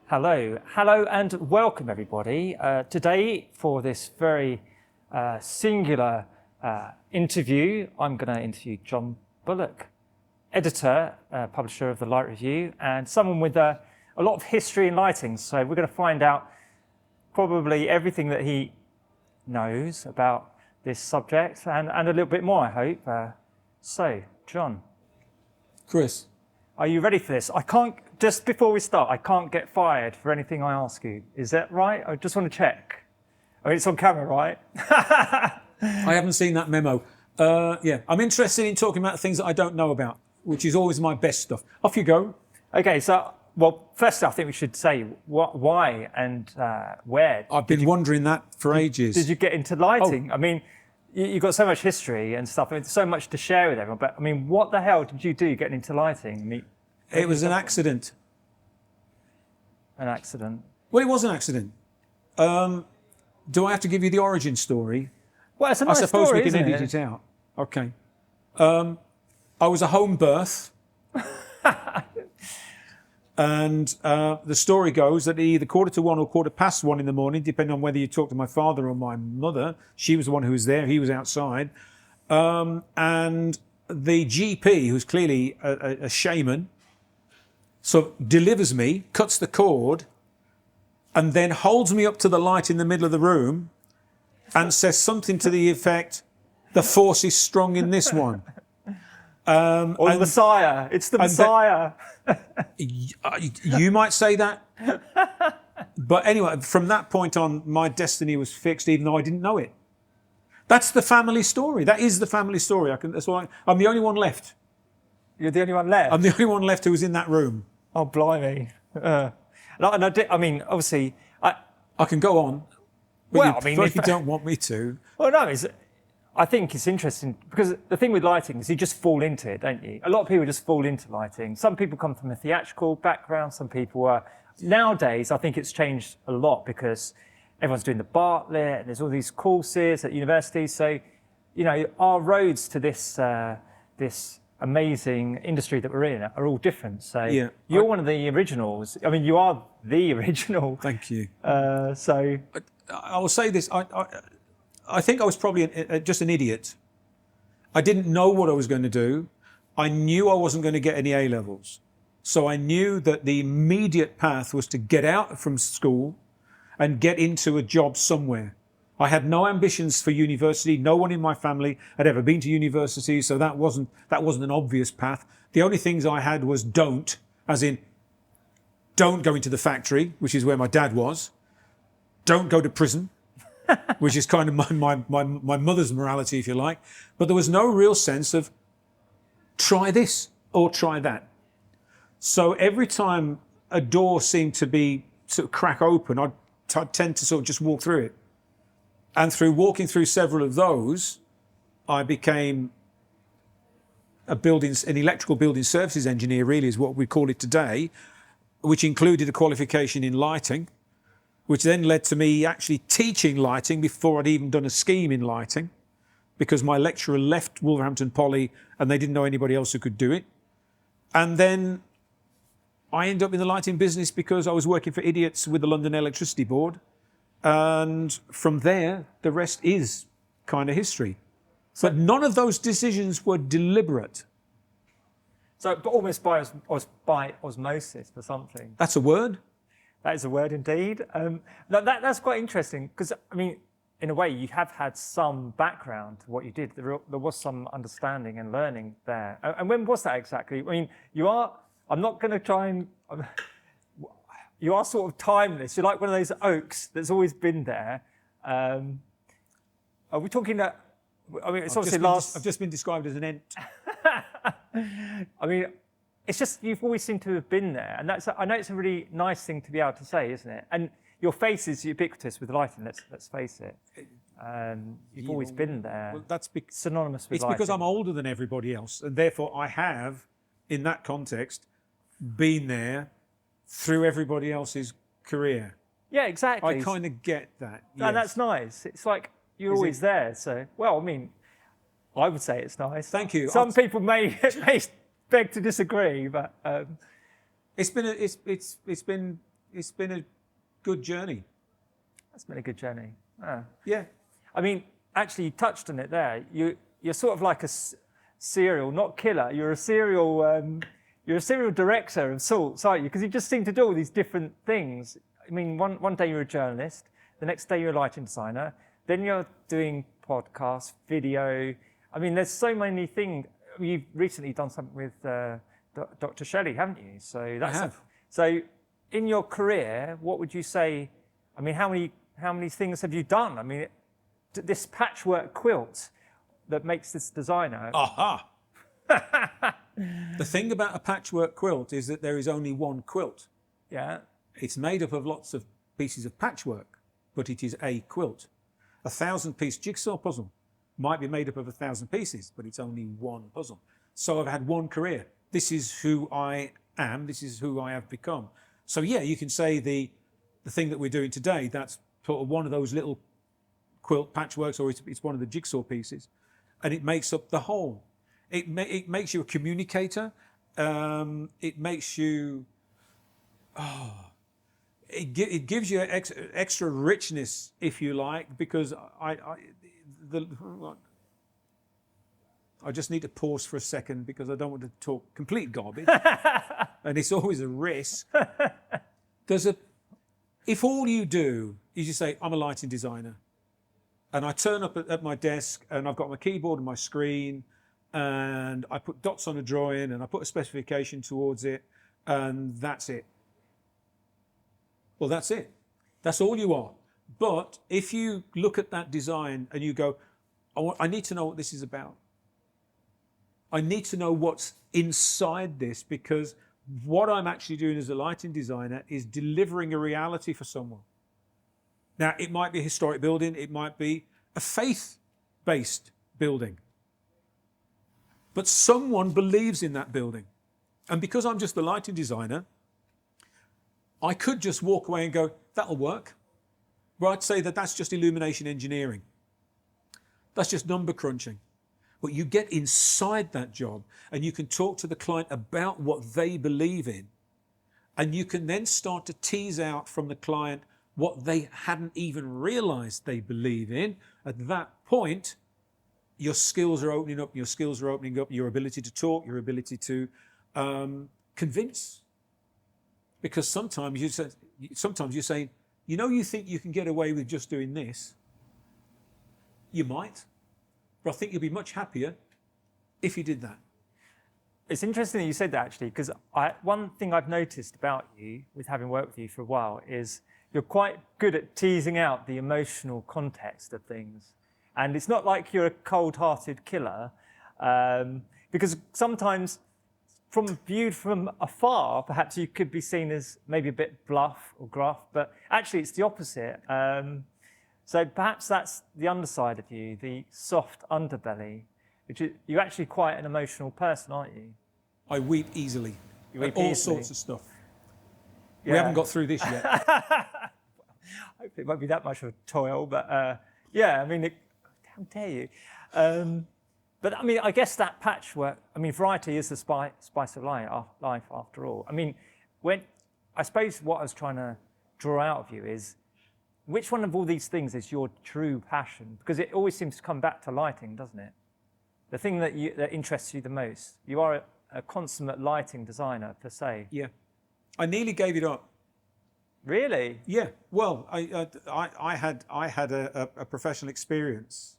Hello and welcome everybody. Today for this very singular interview, I'm going to interview John Bullock, editor, publisher of the Light Review, and someone with a lot of history in lighting. So we're going to find out probably everything that he knows about this subject and a little bit more, I hope. So, John. Chris. Are you ready for this? Just before we start, I can't get fired for anything I ask you. Is that right? I just want to check. I mean, it's on camera, right? I haven't seen that memo. Yeah, I'm interested in talking about things that I don't know about, which is always my best stuff. Off you go. Okay, so, well, first I think we should say why and where. I've been wondering that for ages. Did you get into lighting? I mean, you've got so much history and stuff, and so much to share with everyone, but I mean, what the hell did you do getting into lighting? I mean, it was an accident. An accident? Well, it was an accident. Do I have to give you the origin story? Well, it's a nice I suppose story, we can edit it out. Okay. I was a home birth. And the story goes that either 1:45 or 1:15 in the morning, depending on whether you talk to my father or my mother. She was the one who was there. He was outside. And the GP, who's clearly a shaman, so delivers me, cuts the cord, and then holds me up to the light in the middle of the room and says something to the effect, "The force is strong in this one." Or the Messiah. It's the Messiah. You might say that. But anyway, from that point on, my destiny was fixed, even though I didn't know it. That's the family story. That is the family story. I'm the only one left. You're the only one left? I'm the only one left who was in that room. Oh, blimey. I mean, obviously... I can go on. But you don't want me to. Well, no, I think it's interesting because the thing with lighting is you just fall into it, don't you? A lot of people just fall into lighting. Some people come from a theatrical background. Some people are... Nowadays, I think it's changed a lot because everyone's doing the Bartlett and there's all these courses at universities. So, you know, our roads to this amazing industry that we're in are all different. So yeah, you're one of the originals. I mean, you are the original. Thank you. So I will say this. I think I was probably just an idiot. I didn't know what I was going to do. I knew I wasn't going to get any A-levels. So I knew that the immediate path was to get out from school and get into a job somewhere. I had no ambitions for university. No one in my family had ever been to university, so that wasn't an obvious path. The only things I had was don't, as in don't go into the factory, which is where my dad was. Don't go to prison, which is kind of my mother's morality, if you like. But there was no real sense of try this or try that. So every time a door seemed to sort of crack open, I'd tend to sort of just walk through it. And through walking through several of those, I became an electrical building services engineer, really is what we call it today, which included a qualification in lighting, which then led to me actually teaching lighting before I'd even done a scheme in lighting, because my lecturer left Wolverhampton Poly and they didn't know anybody else who could do it. And then I ended up in the lighting business because I was working for idiots with the London Electricity Board. And from there, the rest is kind of history. But none of those decisions were deliberate. So, but almost by osmosis or something. That's a word? That is a word indeed. That's quite interesting because, I mean, in a way, you have had some background to what you did. There was some understanding and learning there. And when was that exactly? I mean, I'm not going to try and... You are sort of timeless. You're like one of those oaks that's always been there. Are we talking that? I mean, it's obviously I've just been described as an ent. I mean, it's just you've always seemed to have been there, and I know it's a really nice thing to be able to say, isn't it? And your face is ubiquitous with lighting. Let's face it. You've always been there. Well, that's synonymous with lighting. It's because I'm older than everybody else, and therefore I have, in that context, been there through everybody else's career. Yeah, exactly. I kind of get that. Yes. And that's nice. It's like you're always there. So, well, I mean, I would say it's nice. Thank you. Some people may beg to disagree, but it's been it's been a good journey. That's been a good journey. Oh. Yeah. I mean, actually, you touched on it there. You're sort of like a serial, not killer. You're a serial director of sorts, aren't you? Because you just seem to do all these different things. I mean, one day you're a journalist, the next day you're a lighting designer, then you're doing podcasts, video. I mean, there's so many things. You've recently done something with Dr. Shelley, haven't you? So that's I have. So in your career, what would you say? I mean, how many things have you done? I mean, this patchwork quilt that makes this designer. Aha! The thing about a patchwork quilt is that there is only one quilt. Yeah. It's made up of lots of pieces of patchwork, but it is a quilt. 1,000-piece jigsaw puzzle might be made up of 1,000 pieces, but it's only one puzzle. So I've had one career. This is who I am. This is who I have become. So yeah, you can say the thing that we're doing today, that's sort of one of those little quilt patchworks, or it's one of the jigsaw pieces, and it makes up the whole. It makes you a communicator. It makes you. It gives you extra richness, if you like, because I just need to pause for a second because I don't want to talk complete garbage, and it's always a risk. If all you do is you say, I'm a lighting designer, and I turn up at my desk and I've got my keyboard and my screen, and I put dots on a drawing and I put a specification towards it, and that's it. Well, that's it. That's all you are. But if you look at that design and you go, I need to know what this is about. I need to know what's inside this, because what I'm actually doing as a lighting designer is delivering a reality for someone. Now, it might be a historic building. It might be a faith-based building. But someone believes in that building. And because I'm just the lighting designer, I could just walk away and go, that'll work. But I'd say that that's just illumination engineering. That's just number crunching. But you get inside that job and you can talk to the client about what they believe in. And you can then start to tease out from the client what they hadn't even realized they believe in. At that point, your skills are opening up, your ability to talk, your ability to convince. Because sometimes you're saying, you think you can get away with just doing this. You might, but I think you'll be much happier if you did that. It's interesting that you said that, actually, because one thing I've noticed about you, with having worked with you for a while, is you're quite good at teasing out the emotional context of things. And it's not like you're a cold-hearted killer, because sometimes, viewed from afar, perhaps you could be seen as maybe a bit bluff or gruff, but actually it's the opposite. So perhaps that's the underside of you, the soft underbelly, which is, you're actually quite an emotional person, aren't you? I weep easily. You weep all easily. sorts of stuff. Yeah. We haven't got through this yet. Hopefully it won't be that much of a toil, but yeah, I mean, how dare you? But I mean, I guess that patchwork, I mean, variety is the spice of life after all. I mean, I suppose what I was trying to draw out of you is, which one of all these things is your true passion? Because it always seems to come back to lighting, doesn't it? The thing that interests you the most. You are a consummate lighting designer, per se. Yeah. I nearly gave it up. Really? Yeah. Well, I had a professional experience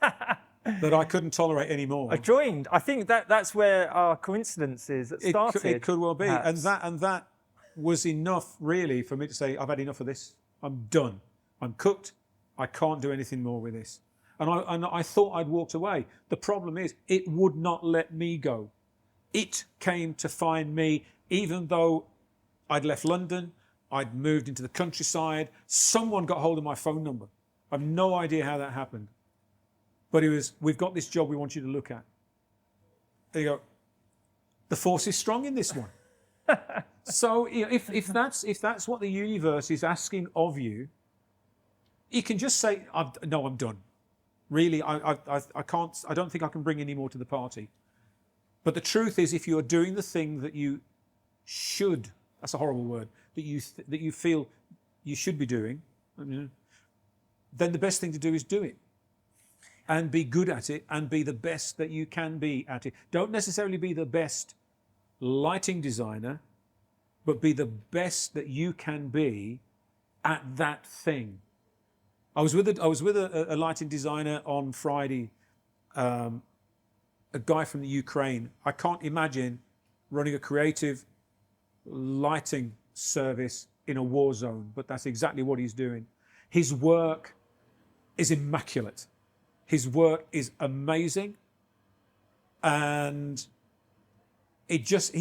that I couldn't tolerate anymore. I think that's where our coincidences started. It could well be, perhaps. and that was enough really for me to say, I've had enough of this. I'm done. I'm cooked. I can't do anything more with this. And I thought I'd walked away. The problem is, it would not let me go. It came to find me, even though I'd left London, I'd moved into the countryside. Someone got hold of my phone number. I have no idea how that happened. But it was, we've got this job we want you to look at. There you go. The force is strong in this one. So if that's what the universe is asking of you, you can just say, no, I'm done. Really, I can't. I don't think I can bring any more to the party. But the truth is, if you are doing the thing that you should, that's a horrible word, that you feel you should be doing, then the best thing to do is do it. And be good at it and be the best that you can be at it. Don't necessarily be the best lighting designer, but be the best that you can be at that thing. I was with a lighting designer on Friday, a guy from the Ukraine. I can't imagine running a creative lighting service in a war zone, but that's exactly what he's doing. His work is immaculate. His work is amazing, and this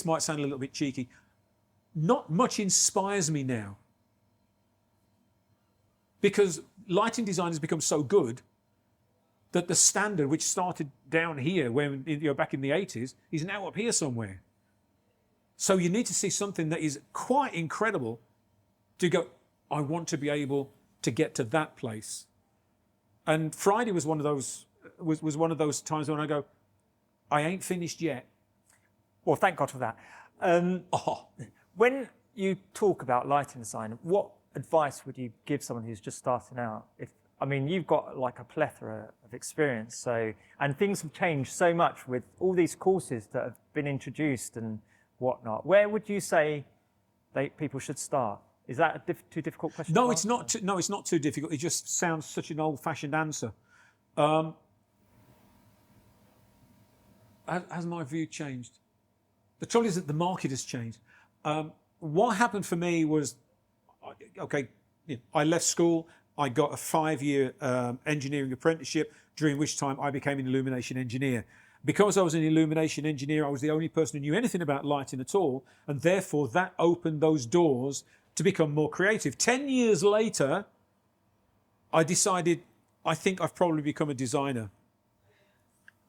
might sound a little bit cheeky. Not much inspires me now, because lighting design has become so good that the standard, which started down here when back in the 80s, is now up here somewhere. So you need to see something that is quite incredible to go, I want to be able to get to that place. And Friday was one of those times when I go, I ain't finished yet. Well, thank God for that. When you talk about lighting design, what advice would you give someone who's just starting out? You've got like a plethora of experience, and things have changed so much with all these courses that have been introduced and whatnot. Where would you say people should start? Is that a too difficult question? No, it's not. No, it's not too difficult. It just sounds such an old-fashioned answer. Has my view changed? The trouble is that the market has changed. What happened for me was, I left school. I got a 5-year engineering apprenticeship, during which time I became an illumination engineer. Because I was an illumination engineer, I was the only person who knew anything about lighting at all, and therefore that opened those doors to become more creative. 10 years later, I decided, I think I've probably become a designer.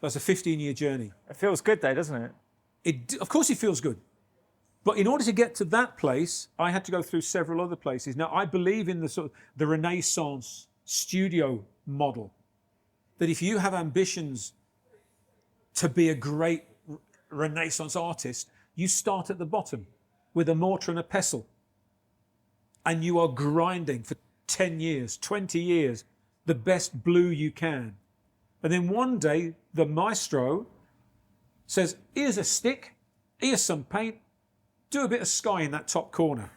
That's a 15-year journey. It feels good though, doesn't it? Of course it feels good. But in order to get to that place, I had to go through several other places. Now, I believe in the Renaissance studio model, that if you have ambitions to be a great Renaissance artist, you start at the bottom with a mortar and a pestle. And you are grinding for 10 years, 20 years, the best blue you can. And then one day, the maestro says, here's a stick, here's some paint, do a bit of sky in that top corner.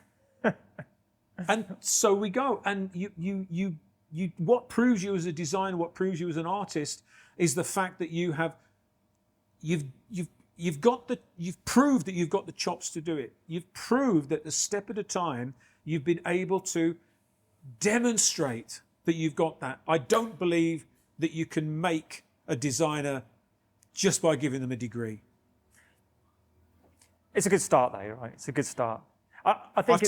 And so we go. And what proves you as a designer, what proves you as an artist, is the fact that you've proved that you've got the chops to do it. You've proved that a step at a time, you've been able to demonstrate that you've got that. I don't believe that you can make a designer just by giving them a degree. It's a good start though, right? It's a good start. I think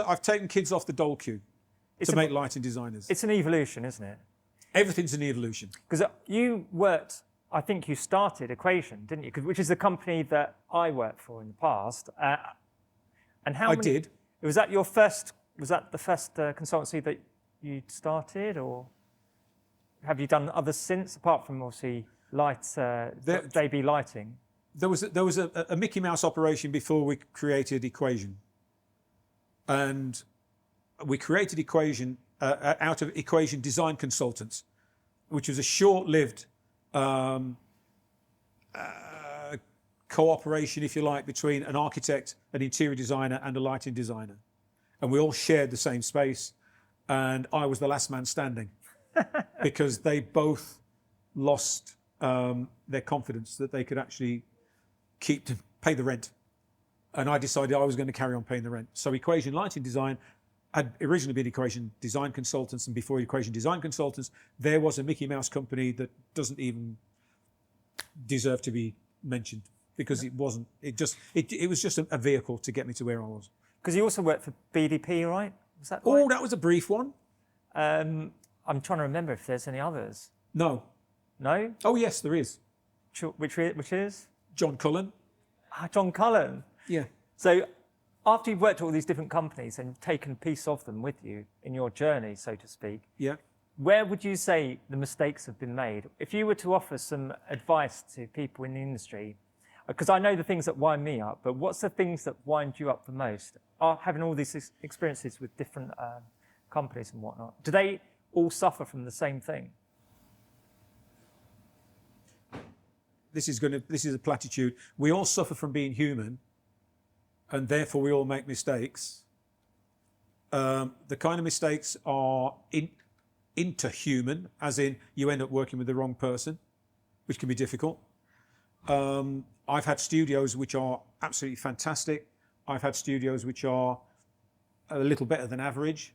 I've taken kids off the dole queue to make lighting designers. It's an evolution, isn't it? Everything's an evolution. Because I think you started Equation, didn't you? Which is the company that I worked for in the past. And how many, did. Was that the first consultancy that you started, or have you done others since, apart from obviously JB Lighting? There was a Mickey Mouse operation before we created Equation. And we created Equation out of Equation Design Consultants, which was a short-lived cooperation, if you like, between an architect, an interior designer, and a lighting designer. And we all shared the same space. And I was the last man standing because they both lost their confidence that they could actually pay the rent. And I decided I was going to carry on paying the rent. So Equation Lighting Design had originally been Equation Design Consultants, and before Equation Design Consultants, there was a Mickey Mouse company that doesn't even deserve to be mentioned because it wasn't. It was just a vehicle to get me to where I was. Because you also worked for BDP, right? Was that right? Oh, that was a brief one. I'm trying to remember if there's any others. No. No? Oh yes, there is. Which is? John Cullen. John Cullen. Yeah. So after you've worked at all these different companies and taken a piece of them with you in your journey, so to speak, yeah, where would you say the mistakes have been made? If you were to offer some advice to people in the industry, Because I know the things that wind me up, but what's the things that wind you up the most? Are having all these experiences with different companies and whatnot, do they all suffer from the same thing? This is a platitude. We all suffer from being human, and therefore we all make mistakes. The kind of mistakes are interhuman, as in you end up working with the wrong person, which can be difficult. I've had studios which are absolutely fantastic. I've had studios which are a little better than average.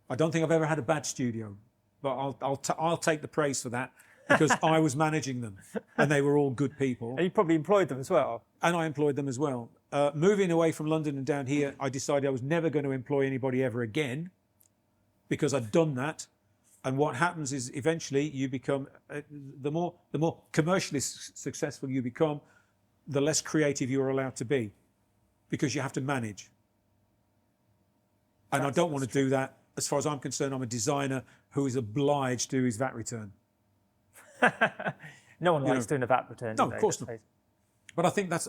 I don't think I've ever had a bad studio, but I'll take the praise for that, because I was managing them and they were all good people. And you probably employed them as well. And I employed them as well. Moving away from London and down here, I decided I was never going to employ anybody ever again, because I'd done that. And what happens is eventually you become, the more commercially successful you become, the less creative you're allowed to be, because you have to manage. And I don't want to do that. As far as I'm concerned, I'm a designer who is obliged to do his VAT return. No one likes doing a VAT return. No, of course not. But I think that's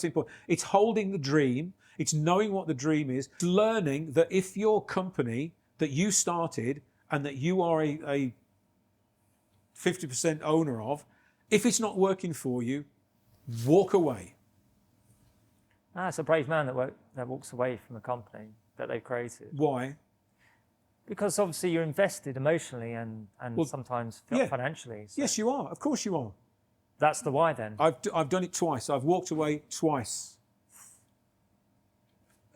important. It's holding the dream. It's knowing what the dream is. It's learning that if your company that you started and that you are a 50% owner of, if it's not working for you, walk away. It's a brave man that walks away from a company that they created. Why? Because obviously you're invested emotionally and sometimes financially. So yes, you are. Of course you are. That's the why then. I've done it twice. I've walked away twice.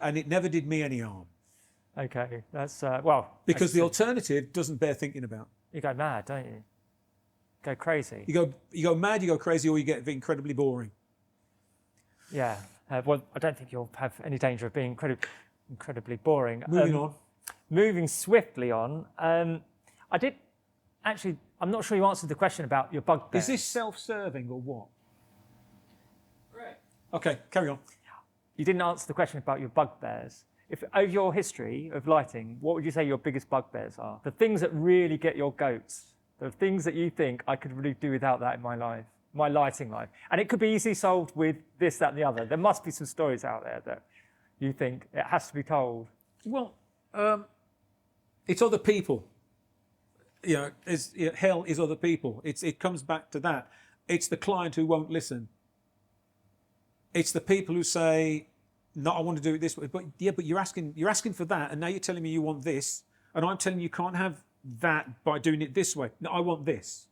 And it never did me any harm. Okay, that's, because the alternative doesn't bear thinking about. You go mad, don't you? Go crazy. You go mad, you go crazy, or you get incredibly boring. Yeah. Well, I don't think you'll have any danger of being incredibly boring. Moving on. Moving swiftly on, I'm not sure you answered the question about your bugbears. Is this self-serving or what? Right. Okay, carry on. You didn't answer the question about your bugbears. If over your history of lighting, what would you say your biggest bugbears are? The things that really get your goats. The things that you think, I could really do without that in my life, my lighting life. And it could be easily solved with this, that, and the other. There must be some stories out there that you think it has to be told. Well, it's other people. Hell is other people. It comes back to that. It's the client who won't listen. It's the people who say, "No, I want to do it this way." But you're asking for that, and now you're telling me you want this, and I'm telling you can't have that by doing it this way. No, I want this.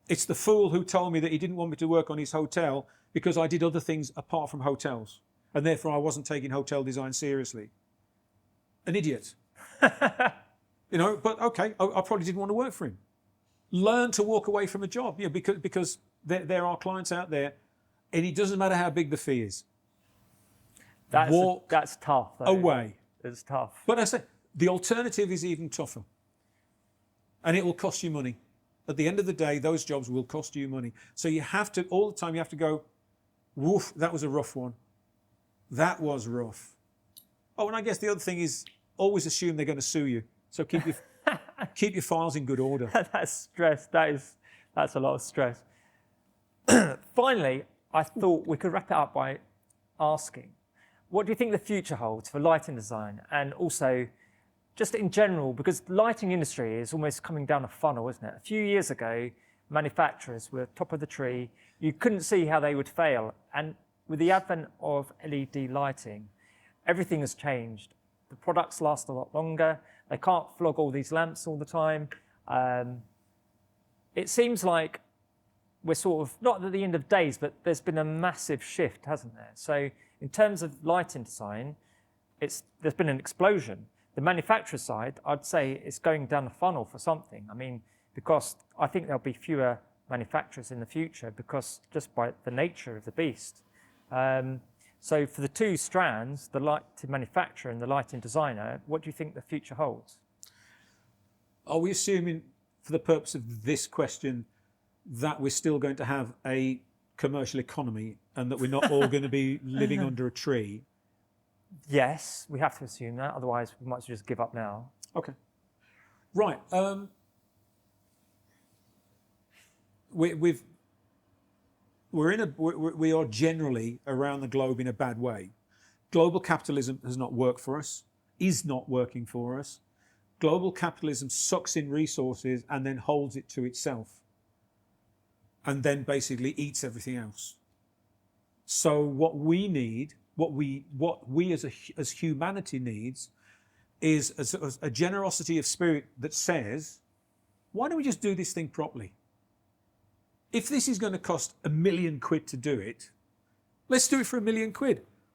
It's the fool who told me that he didn't want me to work on his hotel because I did other things apart from hotels, and therefore I wasn't taking hotel design seriously. An idiot. But okay, I probably didn't want to work for him. Learn to walk away from a job, because there are clients out there, and it doesn't matter how big the fee is. That's tough. Though. Away. It's tough. But I say the alternative is even tougher, and it will cost you money. At the end of the day, those jobs will cost you money. So you have to all the time. You have to go, "Woof, that was a rough one. That was rough." Oh, and I guess the other thing is always assume they're going to sue you. So keep your files in good order. That's stress. That's a lot of stress. Finally, I thought we could wrap it up by asking, what do you think the future holds for lighting design, and also just in general, because the lighting industry is almost coming down a funnel, isn't it? A few years ago, manufacturers were top of the tree. You couldn't see how they would fail. And with the advent of LED lighting, everything has changed. The products last a lot longer. They can't flog all these lamps all the time. It seems like we're sort of, not at the end of days, but there's been a massive shift, hasn't there? So in terms of lighting design, there's been an explosion. The manufacturer side, I'd say, is going down the funnel for something. I mean, because I think there'll be fewer manufacturers in the future, because just by the nature of the beast. So for the two strands, the lighting manufacturer and the lighting designer, what do you think the future holds? Are we assuming, for the purpose of this question, that we're still going to have a commercial economy and that we're not all going to be living under a tree? Yes, we have to assume that. Otherwise, we might as well just give up now. Okay. Right. we are generally around the globe in a bad way. Global capitalism has not worked for us, is not working for us. Global capitalism sucks in resources and then holds it to itself, and then basically eats everything else. So what we need, what we as humanity needs, is a generosity of spirit that says, why don't we just do this thing properly? If this is going to cost £1 million to do it, let's do it for £1 million.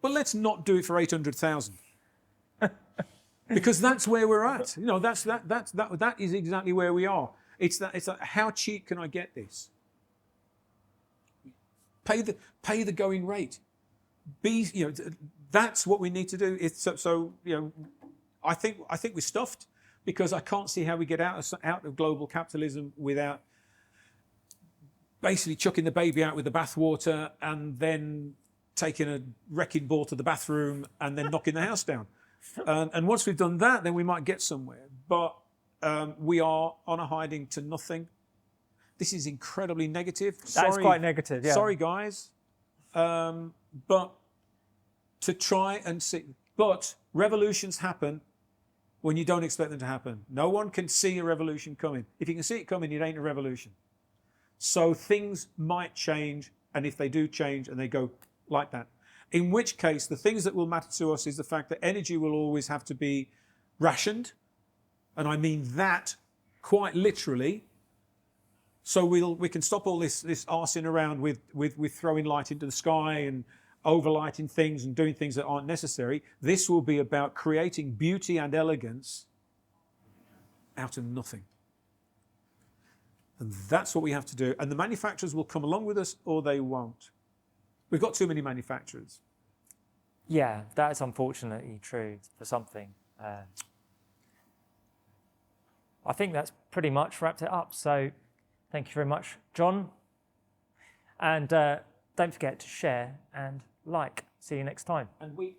But let's not do it for 800,000. Because that's where we're at. You know, that is exactly where we are. It's like, how cheap can I get this? Pay the going rate. That's what we need to do. It's I think we're stuffed, because I can't see how we get out of global capitalism without basically chucking the baby out with the bathwater and then taking a wrecking ball to the bathroom and then knocking the house down. And once we've done that, then we might get somewhere. But we are on a hiding to nothing. This is incredibly negative. That's quite negative, yeah. Sorry, guys. But to try and see... But revolutions happen when you don't expect them to happen. No one can see a revolution coming. If you can see it coming, it ain't a revolution. So things might change, and if they do change and they go like that, in which case the things that will matter to us is the fact that energy will always have to be rationed, and I mean that quite literally. So we can stop all this arsing around with throwing light into the sky and overlighting things and doing things that aren't necessary. This will be about creating beauty and elegance out of nothing. And that's what we have to do. And the manufacturers will come along with us, or they won't. We've got too many manufacturers. Yeah, that is unfortunately true for something. I think that's pretty much wrapped it up. So thank you very much, John. And don't forget to share and like. See you next time. And we